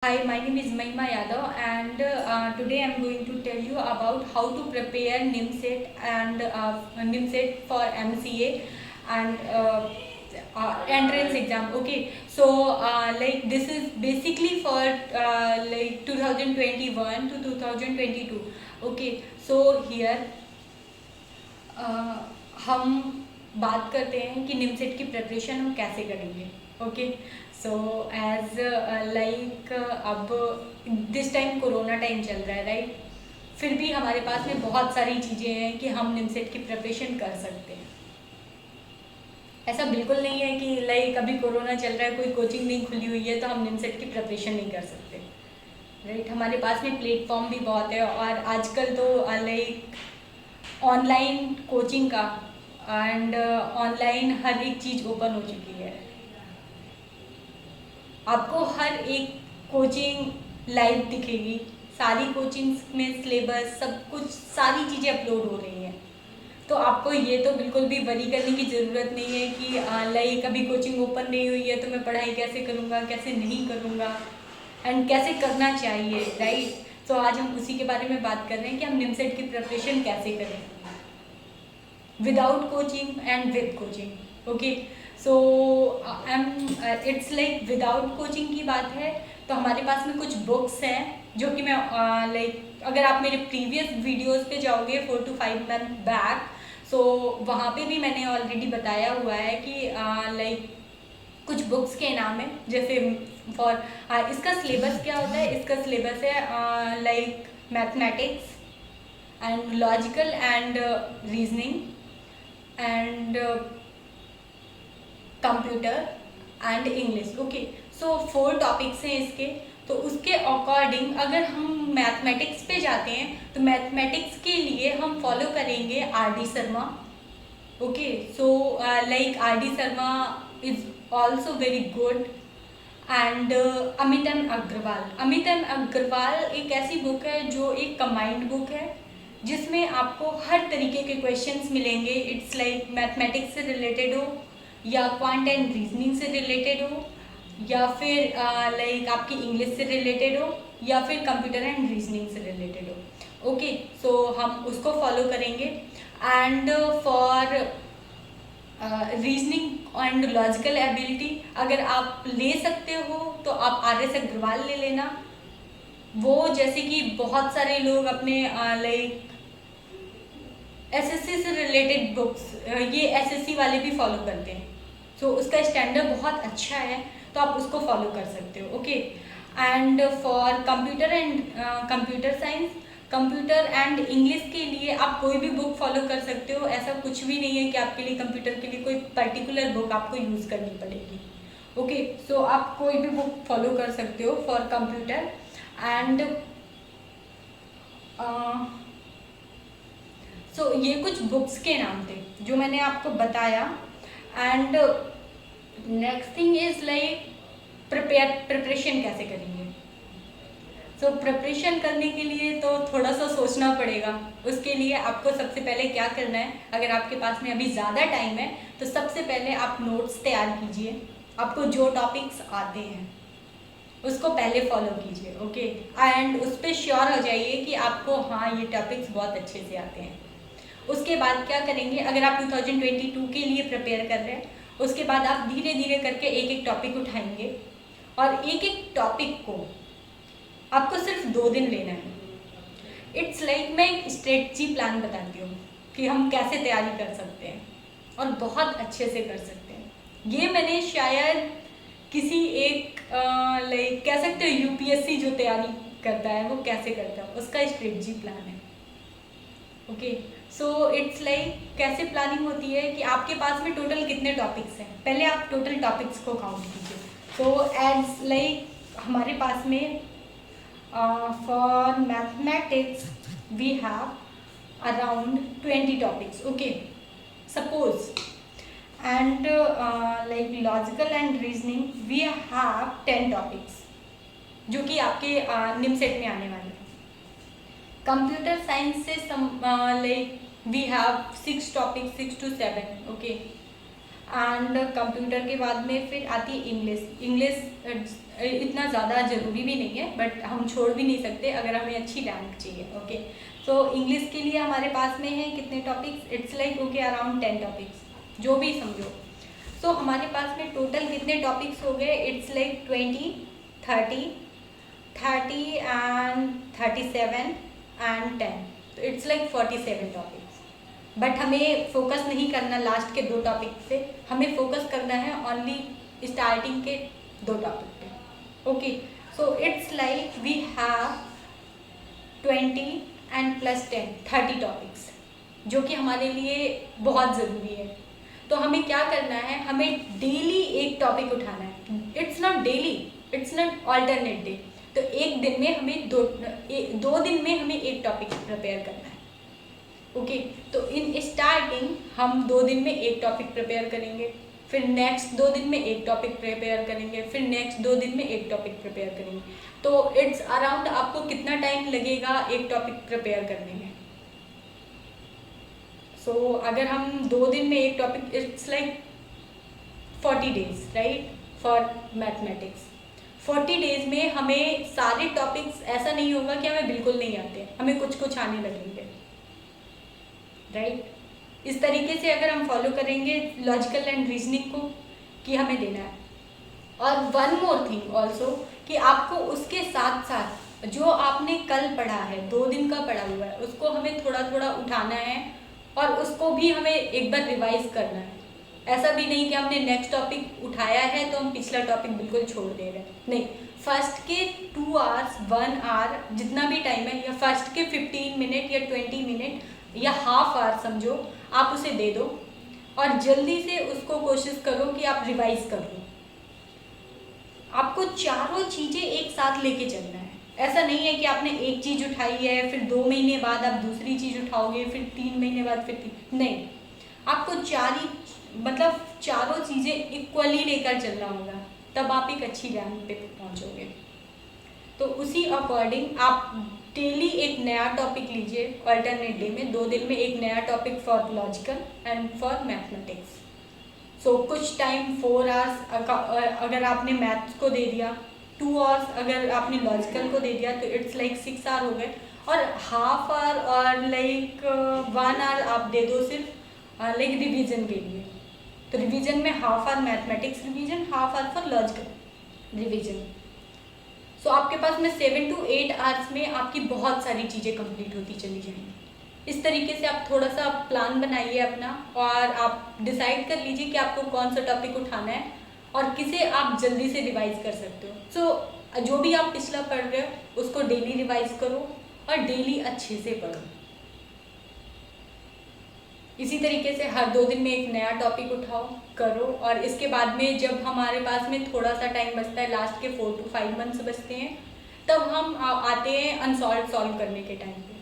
Hi, my name is Mahima Yadav, and today I'm going to tell you about how to prepare NIMSET and NIMSET for MCA and entrance exam. Okay, so this is basically for 2021 to 2022. Okay, so here हम बात करते हैं कि निमसेट की preparation हम कैसे करेंगे. Okay, so as अब दिस टाइम कोरोना टाइम चल रहा है, राइट. फिर भी हमारे पास में बहुत सारी चीज़ें हैं कि हम निमसेट की प्रिपरेशन कर सकते हैं. ऐसा बिल्कुल नहीं है कि अभी कोरोना चल रहा है, कोई कोचिंग नहीं खुली हुई है तो हम निमसेट की प्रिपरेशन नहीं कर सकते, राइट. हमारे पास में प्लेटफॉर्म भी बहुत है और आजकल तो ऑनलाइन कोचिंग का एंड ऑनलाइन हर एक चीज़ ओपन हो चुकी है. आपको हर एक कोचिंग लाइव दिखेगी, सारी कोचिंग्स में सिलेबस सब कुछ सारी चीज़ें अपलोड हो रही हैं. तो आपको ये तो बिल्कुल भी वरी करने की ज़रूरत नहीं है कि अभी कोचिंग ओपन नहीं हुई है तो मैं पढ़ाई कैसे करूँगा, कैसे नहीं करूँगा एंड कैसे करना चाहिए, राइट. तो आज हम उसी के बारे में बात कर रहे हैं कि हम निमसेट की प्रिपरेशन कैसे करें without coaching and with coaching. Okay, so it's like without coaching की बात है तो हमारे पास में कुछ बुक्स हैं जो कि मैं अगर आप मेरे प्रीवियस वीडियोस पे जाओगे 4 to 5 मंथ बैक, सो वहाँ पे भी मैंने ऑलरेडी बताया हुआ है कि कुछ बुक्स के नाम है. जैसे फॉर इसका सिलेबस क्या होता है, इसका सिलेबस है mathematics and logical and reasoning and computer and English. Okay, so 4 topics हैं इसके. तो उसके अकॉर्डिंग अगर हम मैथमेटिक्स पे जाते हैं तो मैथमेटिक्स के लिए हम फॉलो करेंगे R D Sharma. Okay, so R D Sharma is also very good and Amit M Agarwal. Amit M Agarwal एक ऐसी बुक है जो एक कंबाइंड बुक है जिसमें आपको हर तरीके के क्वेश्चंस मिलेंगे. इट्स लाइक मैथमेटिक्स से रिलेटेड हो या क्वांट एंड रीजनिंग से रिलेटेड हो या फिर आपकी इंग्लिश से रिलेटेड हो या फिर कंप्यूटर एंड रीजनिंग से रिलेटेड हो. ओके, सो हम उसको फॉलो करेंगे and for reasoning and logical ability अगर आप ले सकते हो तो आप आर एस अग्रवाल ले लेना. वो जैसे कि बहुत सारे लोग अपने एसएससी से रिलेटेड बुक्स ये एसएससी वाले भी फॉलो करते हैं. सो उसका स्टैंडर्ड बहुत अच्छा है तो आप उसको फॉलो कर सकते हो. Okay, and for computer and computer science, computer and English के लिए आप कोई भी बुक फॉलो कर सकते हो. ऐसा कुछ भी नहीं है कि आपके लिए कंप्यूटर के लिए कोई पर्टिकुलर बुक आपको यूज़ करनी पड़ेगी. ओके, सो आप कोई भी बुक फॉलो कर सकते हो फॉर कंप्यूटर एंड सो ये कुछ बुक्स के नाम थे जो मैंने आपको बताया. And next thing is preparation कैसे करेंगे. सो प्रिपरेशन करने के लिए तो थोड़ा सा सोचना पड़ेगा. उसके लिए आपको सबसे पहले क्या करना है, अगर आपके पास में अभी ज़्यादा टाइम है तो सबसे पहले आप नोट्स तैयार कीजिए. आपको जो टॉपिक्स आते हैं उसको पहले फॉलो कीजिए. ओके, एंड उस पर श्योर हो जाइए कि आपको हाँ ये टॉपिक्स बहुत अच्छे से आते हैं. उसके बाद क्या करेंगे, अगर आप 2022 के लिए प्रिपेयर कर रहे हैं उसके बाद आप धीरे धीरे करके एक एक टॉपिक उठाएंगे और एक एक टॉपिक को आपको सिर्फ 2 दिन लेना है. इट्स लाइक मैं एक स्ट्रेटजी प्लान बताती हूँ कि हम कैसे तैयारी कर सकते हैं और बहुत अच्छे से कर सकते हैं. ये मैंने शायद किसी एक कह सकते हो यूपीएससी जो तैयारी करता है वो कैसे करता है उसका स्ट्रेटजी प्लान है. ओके, सो इट्स लाइक कैसे प्लानिंग होती है कि आपके पास में टोटल कितने टॉपिक्स हैं. पहले आप टोटल टॉपिक्स को काउंट कीजिए. तो एज हमारे पास में for mathematics we have around 20 topics. Okay, suppose and logical and reasoning we have 10 topics जो कि आपके निमसेट में आने वाले हैं. कंप्यूटर साइंस से we have 6 topics, 6 to 7. Okay, and computer के बाद में फिर आती है इंग्लिश. इतना ज़्यादा ज़रूरी भी नहीं है, बट हम छोड़ भी नहीं सकते अगर हमें अच्छी रैंक चाहिए। ओके, सो इंग्लिश के लिए हमारे पास में है कितने topics, it's like okay around 10 topics, जो भी समझो। सो हमारे पास में टोटल कितने टॉपिक्स हो गए, इट्स लाइक 20, 30 एंड 37 एंड 10, तो इट्स लाइक 47 टॉपिक्स। बट हमें फोकस नहीं करना लास्ट के 2 टॉपिक पे, हमें फोकस करना है ओनली स्टार्टिंग के 2 टॉपिक पे। Okay, so it's like we have 20 and plus 10 30 topics, जो कि हमारे लिए बहुत ज़रूरी है। तो हमें क्या करना है, हमें डेली एक टॉपिक उठाना है। It's not daily, it's not alternate day. तो एक दिन में हमें 2 दिन में हमें एक टॉपिक प्रिपेयर करना है। ओके, तो इन स्टार्टिंग हम 2 दिन में एक टॉपिक प्रिपेयर करेंगे, फिर नेक्स्ट 2 दिन में एक टॉपिक प्रिपेयर करेंगे, फिर नेक्स्ट 2 दिन में एक टॉपिक प्रिपेयर करेंगे। तो इट्स अराउंड आपको कितना टाइम लगेगा एक टॉपिक प्रिपेयर करने में। सो अगर हम 2 दिन में एक topic, it's like 40 days right for mathematics. 40 days में हमें सारे टॉपिक्स, ऐसा नहीं होगा कि हमें बिल्कुल नहीं आते, हमें कुछ कुछ आने लगेंगे राइट। इस तरीके से अगर हम फॉलो करेंगे लॉजिकल एंड रीजनिंग को कि हमें देना है। और वन मोर थिंग ऑल्सो कि आपको उसके साथ साथ जो आपने कल पढ़ा है, 2 दिन का पढ़ा हुआ है, उसको हमें थोड़ा थोड़ा उठाना है और उसको भी हमें एक बार रिवाइज करना है। ऐसा भी नहीं कि हमने नेक्स्ट टॉपिक उठाया है तो हम पिछला टॉपिक बिल्कुल छोड़ दे रहे हैं, नहीं। फर्स्ट के 2 आवर्स 1 आवर जितना भी टाइम है, या फर्स्ट के 15 मिनट या 20 मिनट या हाफ आवर समझो, आप उसे दे दो और जल्दी से उसको कोशिश करो कि आप रिवाइज कर लो। आपको चारों चीज़ें एक साथ लेके चलना है। ऐसा नहीं है कि आपने एक चीज़ उठाई है, फिर 2 महीने बाद आप दूसरी चीज़ उठाओगे, फिर 3 महीने बाद फिर नहीं, आपको चारों चीज़ें इक्वली लेकर चलना होगा, तब आप एक अच्छी रैंक पे पहुंचोगे। तो उसी अकॉर्डिंग आप डेली एक नया टॉपिक लीजिए, अल्टरनेट डे में 2 दिन में एक नया topic for logical and for mathematics. So कुछ टाइम 4 आवर्स अगर आपने मैथ्स को दे दिया, 2 आवर्स अगर आपने लॉजिकल को दे दिया, तो इट्स लाइक 6 आवर हो गए। और हाफ आवर और लाइक 1 आवर आप दे दो सिर्फ लाइक रिवीजन के लिए। तो रिवीजन में half hour mathematics revision, half hour for logical revision. So आपके पास में 7 to 8 आवर्स में आपकी बहुत सारी चीज़ें कंप्लीट होती चली जाएंगी। इस तरीके से आप थोड़ा सा प्लान बनाइए अपना, और आप डिसाइड कर लीजिए कि आपको कौन सा टॉपिक उठाना है और किसे आप जल्दी से रिवाइज कर सकते हो। सो जो भी आप पिछला पढ़ रहे हो उसको डेली रिवाइज करो और डेली अच्छे से पढ़ो। इसी तरीके से हर 2 दिन में एक नया टॉपिक उठाओ, करो। और इसके बाद में जब हमारे पास में थोड़ा सा टाइम बचता है, लास्ट के 4 to 5 मंथ्स बचते हैं, तब हम आते हैं सॉल्व करने के टाइम पे।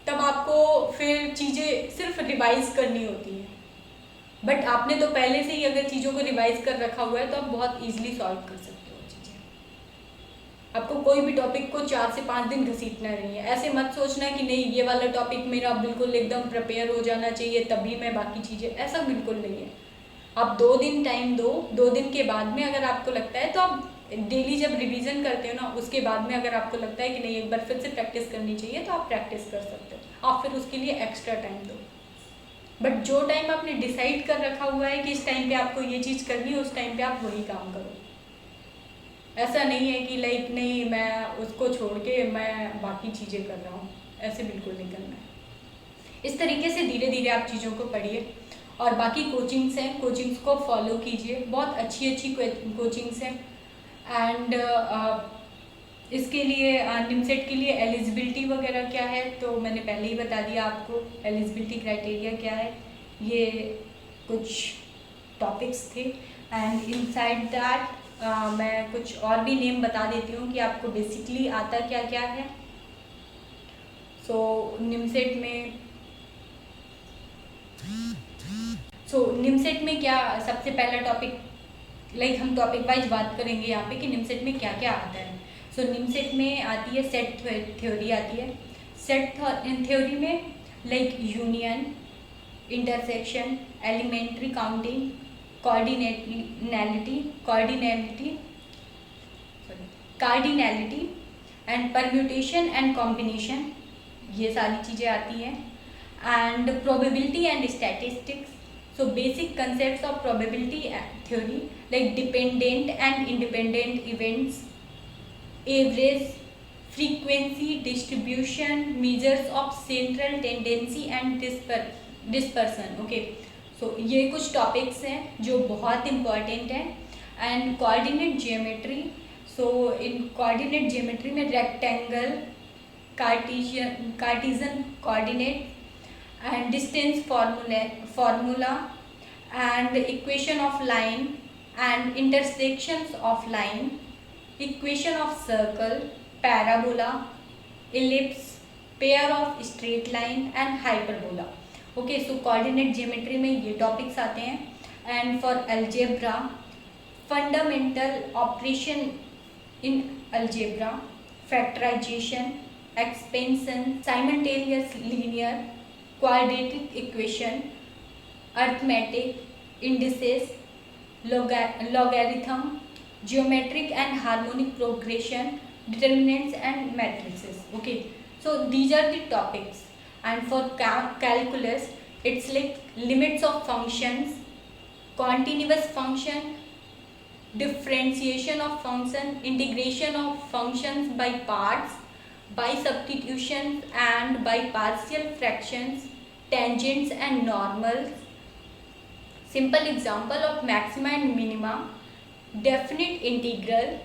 तब आपको फिर चीज़ें सिर्फ रिवाइज करनी होती हैं, बट आपने तो पहले से ही अगर चीज़ों को रिवाइज कर रखा हुआ है तो आप बहुत ईजिली सॉल्व कर सकते हो चीज़ें। आपको कोई भी टॉपिक को 4 से 5 दिन घसीटना नहीं है। ऐसे मत सोचना कि नहीं ये वाला टॉपिक मेरा बिल्कुल एकदम प्रिपेयर हो जाना चाहिए तभी मैं बाकी चीज़ें, ऐसा बिल्कुल नहीं है। आप 2 दिन टाइम दो, 2 दिन के बाद में अगर आपको लगता है तो आप डेली जब रिवीजन करते हो ना, उसके बाद में अगर आपको लगता है कि नहीं एक बार फिर से प्रैक्टिस करनी चाहिए, तो आप प्रैक्टिस कर सकते हो। आप फिर उसके लिए एक्स्ट्रा टाइम दो, बट जो टाइम आपने डिसाइड कर रखा हुआ है कि इस टाइम पे आपको ये चीज़ करनी है, उस टाइम पे आप वही काम करो। ऐसा नहीं है कि लाइक नहीं मैं उसको छोड़ के मैं बाकी चीज़ें कर रहा हूँ, ऐसे बिल्कुल नहीं करना है। इस तरीके से धीरे धीरे आप चीज़ों को पढ़िए। और बाकी कोचिंग्स हैं, कोचिंग्स को फॉलो कीजिए, बहुत अच्छी कोचिंग्स हैं। एंड इसके लिए निमसेट के लिए एलिजिबिलिटी वगैरह क्या है तो मैंने पहले ही बता दिया आपको। एलिजिबिलिटी क्राइटेरिया क्या है, ये कुछ टॉपिक्स थे। एंड इनसाइड दैट मैं कुछ और भी नेम बता देती हूँ कि आपको बेसिकली आता क्या क्या है। सो निमसेट में क्या सबसे पहला टॉपिक, लाइक हम टॉपिक वाइज बात करेंगे यहाँ पे कि निमसेट में क्या क्या आता है। सो निमसेट में आती है सेट थ्योरी आती है। सेट थ्योरी में like union, intersection, elementary counting, coordinality, cardinality and permutation and combination, ये सारी चीज़ें आती हैं। And probability and statistics, so basic concepts of probability theory like dependent and independent events, average, frequency distribution, measures of central tendency and dispersion। Okay, so ये कुछ topics हैं जो बहुत इम्पॉर्टेंट हैं। And coordinate geometry, so in coordinate geometry में rectangle, Cartesian coordinate and distance formula and equation of line and intersections of line, equation of circle, parabola, ellipse, pair of straight line and hyperbola। okay, so coordinate geometry में ये topics आते हैं। and for algebra, fundamental operation in algebra, factorization, expansion, simultaneous linear, quadratic equation, arithmetic, indices, logarithm, geometric and harmonic progression, determinants and matrices। okay, so these are the topics। and for calculus, it's like limits of functions, continuous function, differentiation of function, integration of functions by parts, by substitution and by partial fractions, tangents and normals, simple example of maxima and minima, definite integral,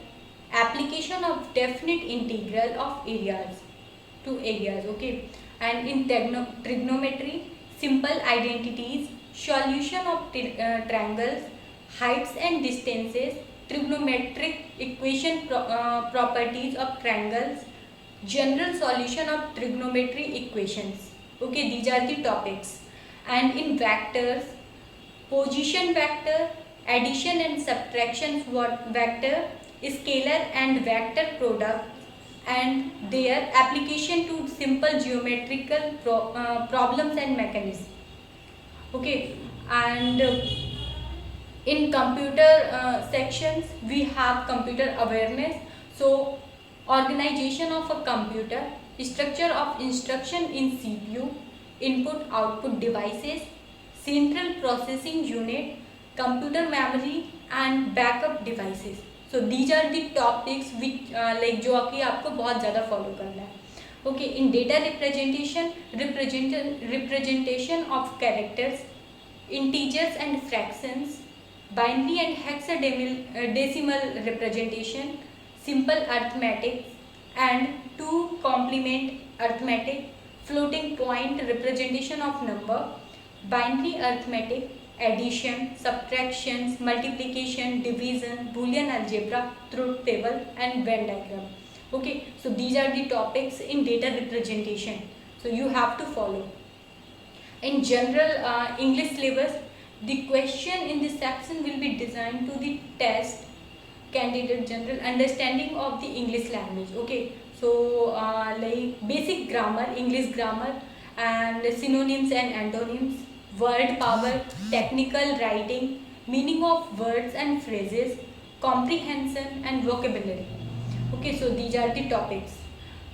application of definite integral of areas to areas। okay, and in trigonometry, simple identities, solution of triangles, heights and distances, trigonometric equation properties of triangles, general solution of trigonometry equations। okay, these are the topics। and in vectors, position vector, addition and subtraction vector, scalar and vector product and their application to simple geometrical problems and mechanisms। okay, and in computer sections we have computer awareness, so organization of a computer, structure of instruction in CPU, input output devices, central processing unit, computer memory and backup devices। so these are the topics which like जो कि आपको बहुत ज़्यादा follow करना है। okay, in data representation of characters, integers and fractions, binary and hexadecimal representation, simple arithmetic and two complement arithmetic, floating point representation of number, binary arithmetic, addition, subtractions, multiplication, division, Boolean algebra, truth table and Venn diagram। okay, so these are the topics in data representation, so you have to follow। in general English syllabus, the question in this section will be designed to the test candidate general understanding of the English language। okay, so like basic grammar, English grammar and synonyms and antonyms, word power, technical writing, meaning of words and phrases, comprehension and vocabulary। okay, so these are the topics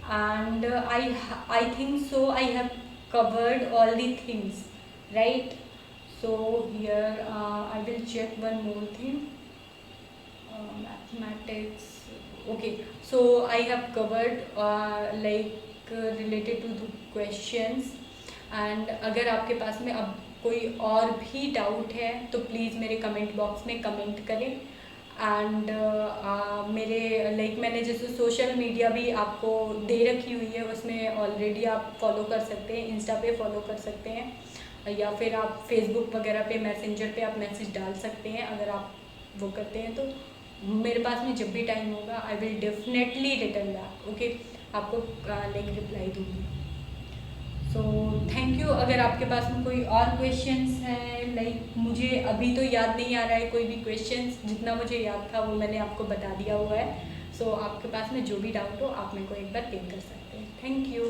and I think so I have covered all the things, right? so here I will check one more thing, mathematics। okay, so I have covered related to the questions। and अगर आपके पास में अब कोई और भी doubt है तो प्लीज़ मेरे कमेंट बॉक्स में कमेंट करें। एंड मेरे मैंने जैसे सोशल मीडिया भी आपको दे रखी हुई है, उसमें ऑलरेडी आप फॉलो कर सकते हैं, इंस्टा पे फॉलो कर सकते हैं या फिर आप फेसबुक वगैरह पे मैसेंजर पे आप मैसेज डाल सकते हैं। अगर आप वो करते हैं तो मेरे पास में जब भी टाइम होगा I will definitely return back. Okay, आपको रिप्लाई दूँगी। So thank you. अगर आपके पास में कोई और क्वेश्चंस हैं, मुझे अभी तो याद नहीं आ रहा है कोई भी क्वेश्चंस, जितना मुझे याद था वो मैंने आपको बता दिया हुआ है। सो आपके पास में जो भी डाउट हो आप मेरे को एक बार पिंग कर सकते हैं। Thank you.